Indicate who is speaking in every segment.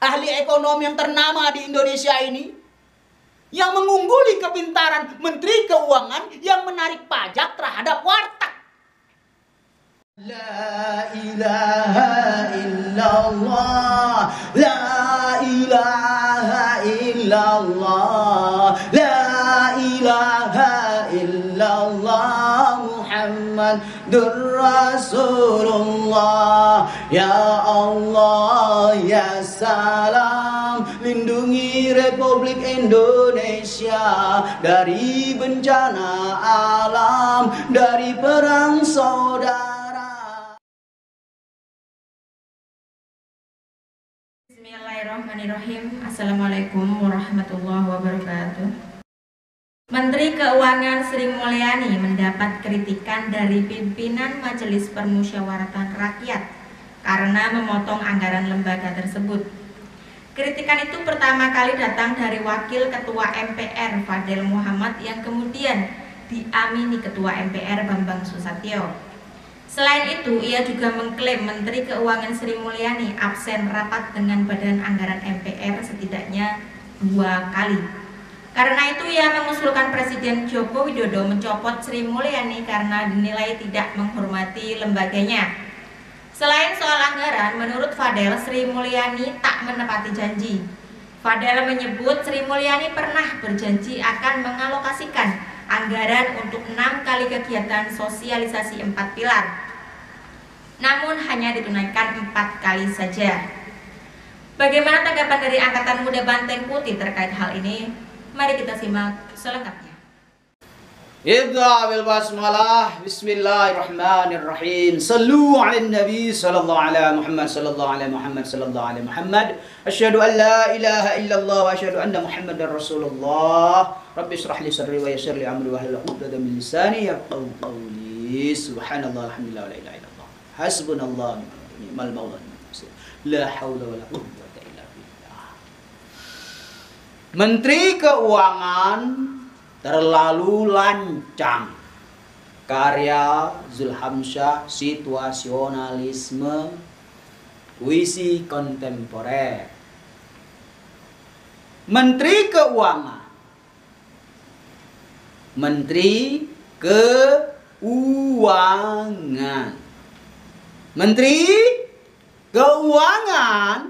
Speaker 1: ahli ekonomi yang ternama di Indonesia ini, yang mengungguli kepintaran Menteri Keuangan yang menarik pajak terhadap warteg. La ilaha illallah, la ilaha illallah, la ilaha illallah, Muhammadur Rasulullah. Ya Allah, ya salam, lindungi Republik Indonesia dari bencana alam, dari perang saudara.
Speaker 2: Bismillahirrahmanirrahim. Assalamualaikum warahmatullahi wabarakatuh. Menteri Keuangan Sri Mulyani mendapat kritikan dari pimpinan Majelis Permusyawaratan Rakyat karena memotong anggaran lembaga tersebut. Kritikan itu pertama kali datang dari Wakil Ketua MPR Fadel Muhammad yang kemudian diamini Ketua MPR Bambang Susatyo. Selain itu, ia juga mengklaim Menteri Keuangan Sri Mulyani absen rapat dengan Badan Anggaran MPR setidaknya 2 kali. Karena itu, ia mengusulkan Presiden Joko Widodo mencopot Sri Mulyani karena dinilai tidak menghormati lembaganya. Selain soal anggaran, menurut Fadel, Sri Mulyani tak menepati janji. Fadel menyebut Sri Mulyani pernah berjanji akan mengalokasikan anggaran untuk 6 kali kegiatan sosialisasi 4 pilar. Namun hanya ditunaikan 4 kali saja. Bagaimana tanggapan dari Angkatan Muda Banteng Putih terkait hal ini? Mari kita simak selengkapnya.
Speaker 1: Ibda bil basmalah, bismillahirrahmanirrahim. Sallu ala nabi sallallahu ala Muhammad sallallahu ala Muhammad sallallahu ala Muhammad. Asyhadu an la ilaha illallah wa asyhadu anna Muhammadar Rasulullah. Rabbi shrah li sadri wa yassir li amri wa hlul 'uqdatam min lisani yafqahu qawli. Subhanallah alhamdulillah wa la ilaha illallah. Hasbunallah wa ni'mal mawla. La haula wa la quwwata illa billah. Menteri Keuangan terlalu lancang. Karya Zulhamsyah, situasionalisme, puisi kontemporer. Menteri Keuangan, Menteri Keuangan, Menteri Keuangan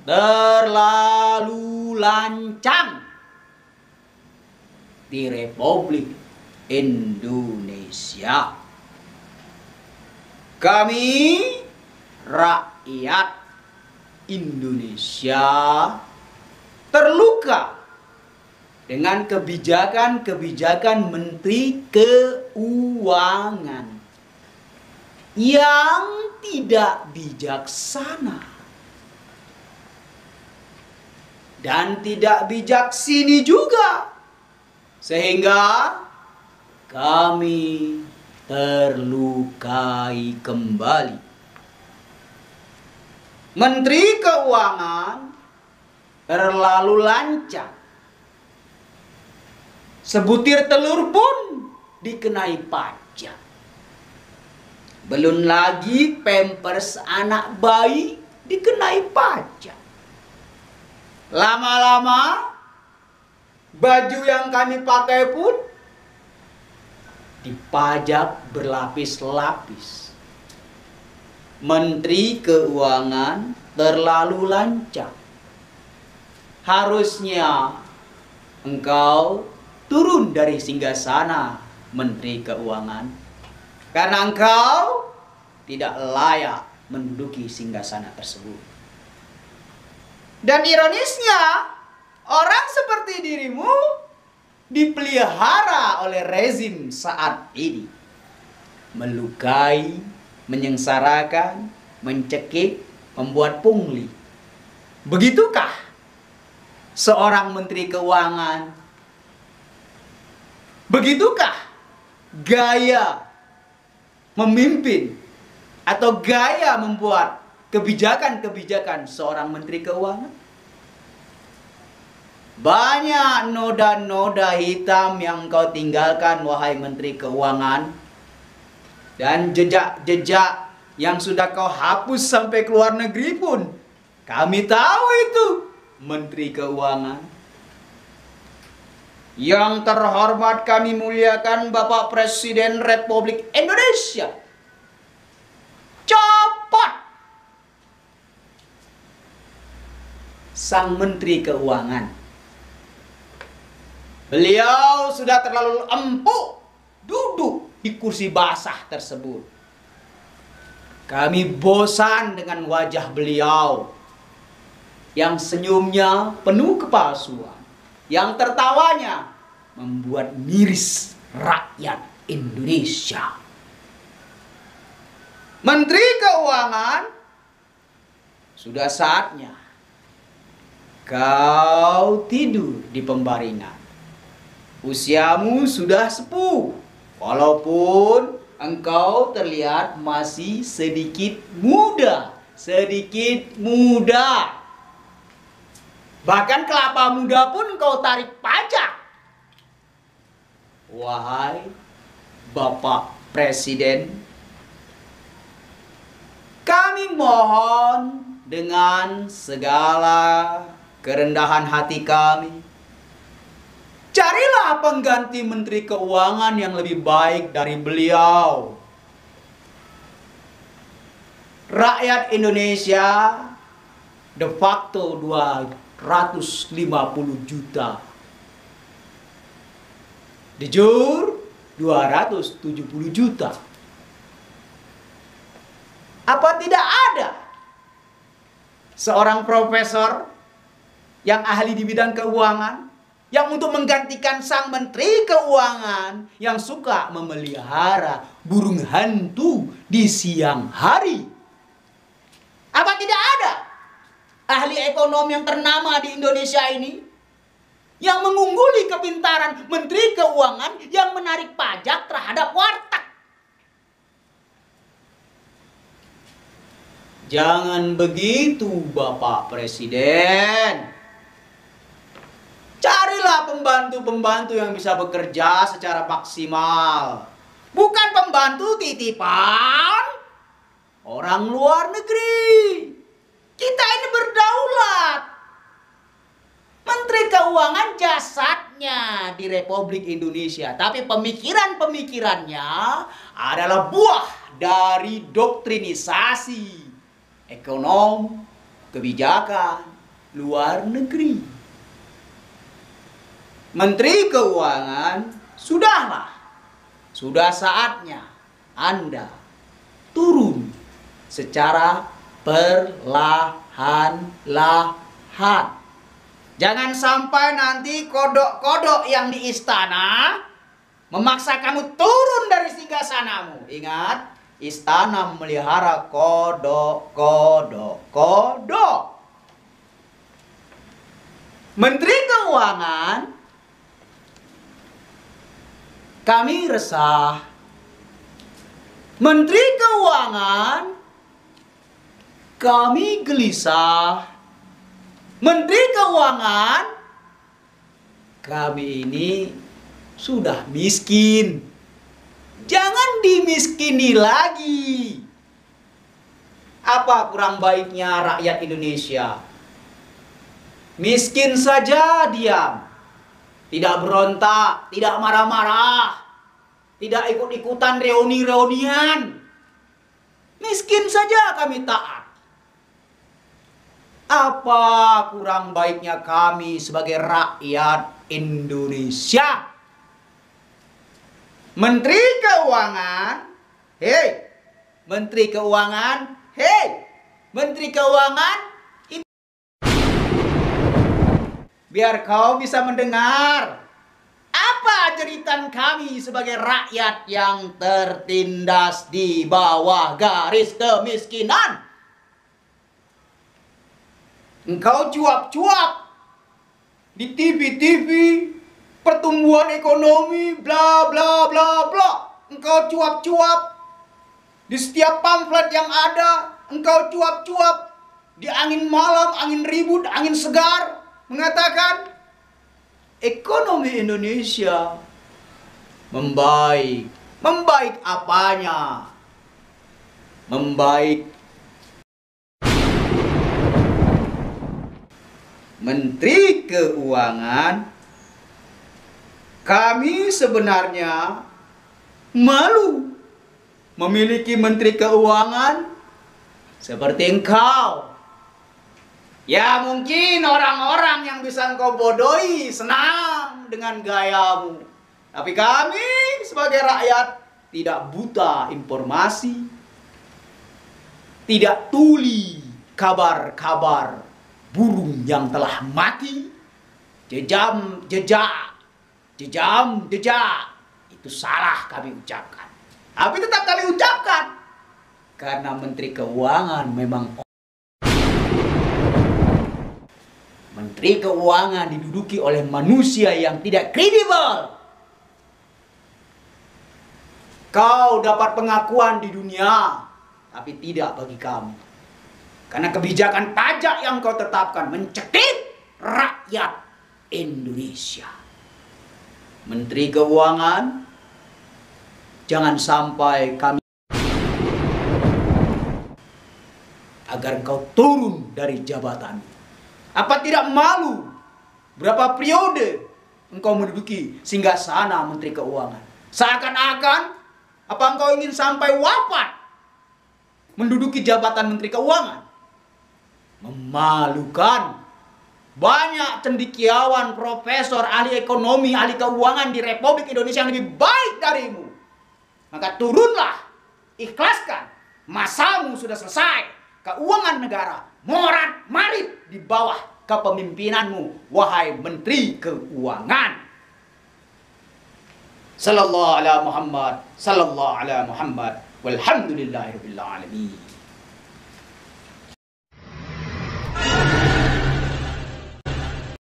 Speaker 1: terlalu lancang di Republik Indonesia. Kami rakyat Indonesia terluka dengan kebijakan-kebijakan Menteri Keuangan yang tidak bijaksana dan tidak bijaksini juga, sehingga kami terlukai kembali. Menteri Keuangan terlalu lancang. Sebutir telur pun dikenai pajak. Belum lagi pampers anak bayi dikenai pajak. Lama-lama baju yang kami pakai pun dipajak berlapis-lapis. Menteri Keuangan terlalu lancang. Harusnya engkau turun dari singgasana, Menteri Keuangan, karena engkau tidak layak menduduki singgasana tersebut. Dan ironisnya, orang seperti dirimu dipelihara oleh rezim saat ini. Melukai, menyengsarakan, mencekik, membuat pungli. Begitukah seorang Menteri Keuangan? Begitukah gaya memimpin atau gaya membuat kebijakan-kebijakan seorang Menteri Keuangan? Banyak noda-noda hitam yang kau tinggalkan, wahai Menteri Keuangan. Dan jejak-jejak yang sudah kau hapus sampai ke luar negeri pun Kami tahu itu Menteri Keuangan. Yang terhormat kami muliakan Bapak Presiden Republik Indonesia. Copot sang Menteri Keuangan. Beliau sudah terlalu empuk duduk di kursi basah tersebut. Kami bosan dengan wajah beliau yang senyumnya penuh kepalsuan, yang tertawanya membuat miris rakyat Indonesia. Menteri Keuangan, sudah saatnya kau tidur di pembaringan. Usiamu sudah sepuh, walaupun engkau terlihat masih sedikit muda. Bahkan kelapa muda pun kau tarik pajak. Wahai Bapak Presiden, kami mohon dengan segala kerendahan hati kami, carilah pengganti Menteri Keuangan yang lebih baik dari beliau. Rakyat Indonesia de facto 250 juta. De jure 270 juta. Apa tidak ada seorang profesor yang ahli di bidang keuangan yang untuk menggantikan sang Menteri Keuangan yang suka memelihara burung hantu di siang hari? Apa tidak ada ahli ekonomi yang ternama di Indonesia ini yang mengungguli kepintaran Menteri Keuangan yang menarik pajak terhadap warteg? Jangan begitu, Bapak Presiden. Carilah pembantu-pembantu yang bisa bekerja secara maksimal. Bukan pembantu titipan orang luar negeri. Kita ini berdaulat. Menteri Keuangan jasadnya di Republik Indonesia, tapi pemikiran-pemikirannya adalah buah dari doktrinisasi ekonomi, kebijakan luar negeri. Menteri Keuangan, sudah saatnya Anda turun secara perlahan-lahan. Jangan sampai nanti kodok-kodok yang di istana memaksa kamu turun dari singgasanamu. Ingat, istana memelihara kodok. Menteri Keuangan, kami resah. Menteri Keuangan, kami gelisah. Menteri Keuangan, kami ini sudah miskin. Jangan dimiskini lagi. Apa kurang baiknya rakyat Indonesia? Miskin saja diam. Tidak berontak, tidak marah-marah, tidak ikut-ikutan reuni-reunian. Miskin saja kami taat. Apa kurang baiknya kami sebagai rakyat Indonesia? Menteri Keuangan, hei, Menteri Keuangan, hei, Menteri Keuangan, biar kau bisa mendengar apa jeritan kami sebagai rakyat yang tertindas di bawah garis kemiskinan. Engkau cuap-cuap di TV-TV pertumbuhan ekonomi bla bla bla bla. Engkau cuap-cuap di setiap pamflet yang ada. Engkau cuap-cuap di angin malam, angin ribut, angin segar, mengatakan ekonomi Indonesia membaik. Membaik apanya? Membaik Menteri Keuangan, kami sebenarnya malu memiliki Menteri Keuangan seperti engkau. Ya mungkin orang-orang yang bisa engkau bodohi senang dengan gayamu. Tapi kami sebagai rakyat tidak buta informasi, tidak tuli kabar-kabar burung yang telah mati, jejak, itu salah kami ucapkan. Tapi tetap kami ucapkan, karena Menteri Keuangan memang Menteri Keuangan diduduki oleh manusia yang tidak kredibel. Kau dapat pengakuan di dunia, tapi tidak bagi kami. Karena kebijakan pajak yang kau tetapkan mencekik rakyat Indonesia. Menteri Keuangan, jangan sampai kami agar engkau turun dari jabatan. Apa tidak malu berapa periode engkau menduduki singgasana Menteri Keuangan? Seakan-akan apa engkau ingin sampai wafat menduduki jabatan Menteri Keuangan? Memalukan. Banyak cendekiawan, profesor, ahli ekonomi, ahli keuangan di Republik Indonesia yang lebih baik darimu. Maka turunlah, ikhlaskan, masamu sudah selesai. Keuangan negara morat-marit di bawah kepemimpinanmu, wahai Menteri Keuangan. Sallallahu ala Muhammad, sallallahu ala Muhammad, walhamdulillahirabbil alamin.